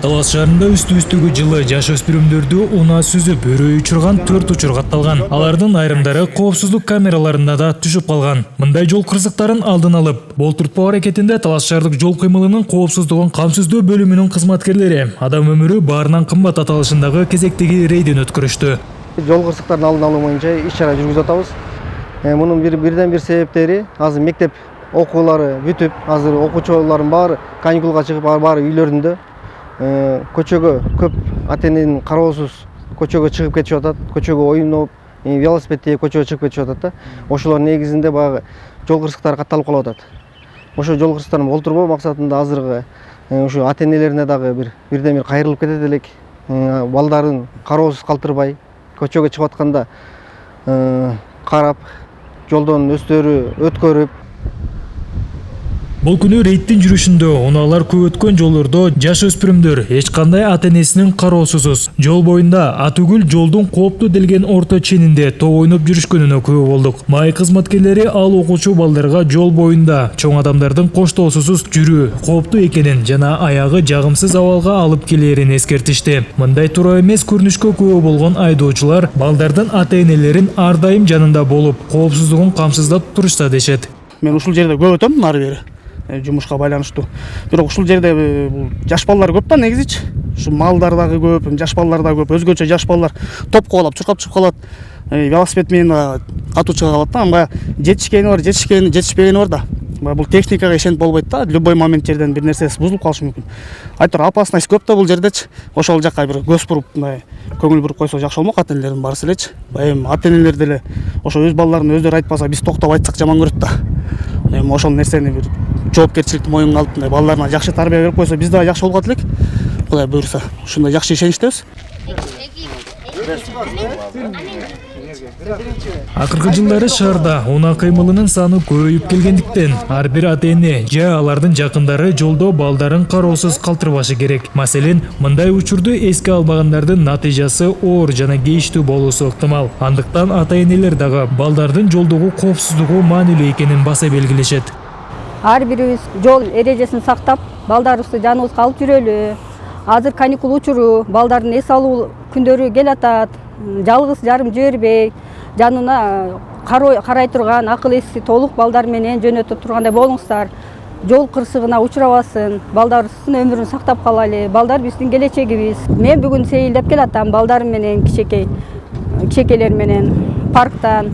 Талас шаарында үстү-үстүгү жылы жаш өспүрүмдөрдү унаа сүзүп өрөө учурган 4 учур катталган. Алардын айрымдары коопсуздук камераларында да түшүп калган. Мындай жол кырсыктарын алдын алып, болтуртпоо аракетинде Талас шаардык жол кыймылынын коопсуздугун камсыздоо бөлүмүнүн кызматкерлери адам өмүрү баарынан кымбат аталышындагы кезектеги рейдин өткөрүштү. Жол кырсыктарын алдын алуу боюнча иш-чара жүргүзүп атабыз. Мунун бирден бир себептери азыр мектеп окуулары бүтүп, азыр окуучулардын баары каникулга чыгып, баары үйлөрүндө. Көчөгө көп ата-эненин кароосуз көчөгө чыгып кетишип атат. Көчөгө оюнуп, велосипед тээп көчөгө чыгып кетишип атат да. Ошолор негизинде баягы жол кырсыктары катталып калып атат. Ошо жол кырсыктарын болтурбоо максатында азыркы ушу ата-энелерине дагы бирден бир кайрылып кетет элек. Балдарын кароосуз калтырбай, көчөгө чыгып атканда карап, жолдон өздөрү өткөрүп. Бул күнү рейдтин жүрүшүндө унаалар көп өткөн жолдордо жаш өспүрүмдөр эч кандай ата-энесинин кароосусуз жол боюнда атүгүл жолдун кооптуу делген орто ченинде топ ойноп жүрүшкөнүнө күбө болдук. Маай кызматкерлери ал окуучу балдарга жол боюнда чоң адамдардын коштоосусуз жүрүү кооптуу экенин жана аягы жагымсыз абалга алып келерин эскертишти. Мындай туура эмес көрүнүшкө күбө болгон айдоочулар балдардын ата-энелерин ар дайым жанында болуп, коопсуздугун камсыздап турушса дешет. Мен ушул жерде көп өтөм, ары бери. Жумушка байланыштуу. Бирок ушул жерде бул жаш балдар көп да негизичи. Ушу малдар дагы көп, жаш балдар дагы көп. Өзгөчө жаш балдар топ кубалап чуркап чыгып калат. Велосипед менен катуу чыга калат да. Ага жетишкени бар, жетишпегени бар да. Бул техникага ишенип болбойт да. Любой момент жерден бир нерсеси бузулуп калышы мүмкүн. Айтор опасность көп да бул жердечи. Ошол жака бир көз буруп, көңүл буруп койсо жакшы болмок ата-энелердин барысы элечи. Эми ата-энелер деле ошо өз балдарын өздөрү айтпаса, биз токтоп айтсак жаман көрөт да. Эми ошол нерсени бир жоопкерчиликти моюнга алып, балдарына жакшы тарбия берип койсо, биз дагы жакшы болот элек. Кудай буйруса, ушундай жакшы ишеничтебиз. Акыркы жылдары шаарда унаа кыймылынын саны көбөйүп келгендиктен, ар бир ата-эне же алардын жакындары жолдо балдарын кароосуз калтырбашы керек. Маселен, мындай учурду эске албагандардын натыйжасы оор жана кейиштүү болуусу ыктымал. Андыктан ата-энелер дагы балдардын жолдогу коопсуздугу маанилүү экенин баса белгилешет. Ар бирибиз жол эрежесин сактап, балдарыбызды жаныбызга алып жүрөлү. Азыр каникул учуру, балдардын эс алуу күндөрү келатат. Жалгыз жарым жибербей, жанына карай турган, акыл эси толук балдар менен жөнөтө тургандай болуңуздар. Жол кырсыгына учурабасын, балдарыбыздын өмүрүн сактап калайлы. Балдар биздин келечегибиз. Мен бүгүн сейилдеп келатам балдарым менен, кичекейлер менен парктан.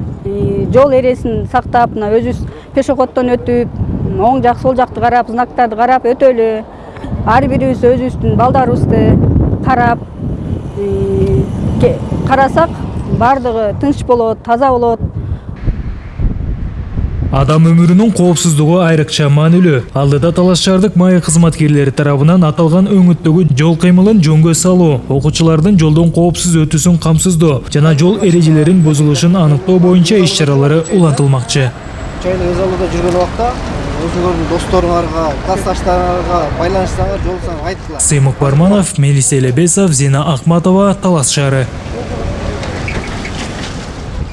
Жол эресин сактап, өзүбүз пешеходдон өтүп, оң жак, сол жакты карап, знактарды карап өтөлү. Ар бирибиз өзүбүздүн балдарыбызды карасак, бардыгы тынч болот, таза болот. Адам өмүрүнүн коопсуздугу айрыкча маанилүү. Алдыда Талас шаардык маай кызматкерлери тарабынан аталган өңүттөгү жол кыймылын жөнгө салуу, окуучулардын жолдон коопсуз өтүүсүн камсыздоо жана жол эрежелерин бузулушун аныктоо боюнча иш-чаралары улантылмакчы. Чойдо өз алдыда жүргөн убакта өзүңөрдүн досторуңарга, классташтарыңарга байланышсаңар, жолсаңар айткыла. Сыймык Барманов, Мелис Элебесов, Зина Ахматова, Талас шаары.